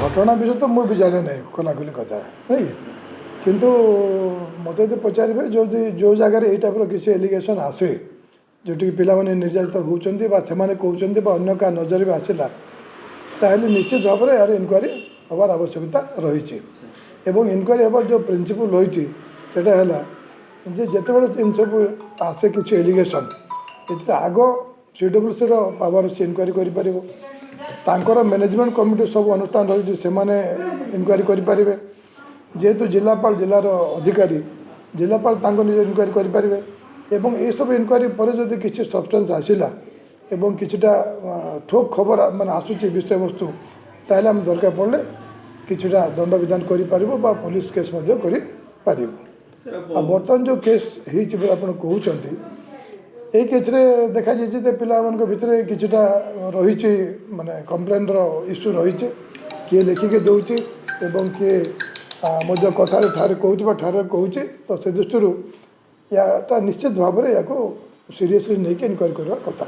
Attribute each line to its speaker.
Speaker 1: घटना विषय तो मुझे जाने नहीं खोलाखोली कथा नहीं किंतु मत जो पचारे जो जो जगार ये टाइप किसी एलिगेशन आसे जोटि पिला निर्यातित होती कहते अन्य क्या नजर भी आसला ताहले निश्चित भाव में यार इनक्वारी हबार आवश्यकता रही इनक्वारी हबार जो प्रिंसिपल रही जिते इन सब आसे किसी एलिगेशन ये आग CWC पावर से इनक्वारी कर मैनेजमेंट कमिटी सब अनुष्ठान रही से इनक्वारी करेंगे जेहेतु जिलापाल जिलार अधिकारी जिलापाल निज इनक्वारी करेंगे एवं ये सब इनक्वारी पर जब किसी सब्सटेंस आसला एवं किछिटा ठोक खबर मान आसूची विषय वस्तु ताहले आम दरकार पड़े किछिटा दंड विधान कर पुलिस केस कर बर्तमान जो केस आप कहते यही केस देखा जाए पिला भितर किछिटा रही माने कंप्लेन इश्यू रही किए लिखिके दूसरी एवं किए मध्य कथार ठारे कहूँ ठारे कहूँ तो से दृष्टि या निश्चित भाव में या सीरीयसली नहीं इनक्वारी करवा कथा।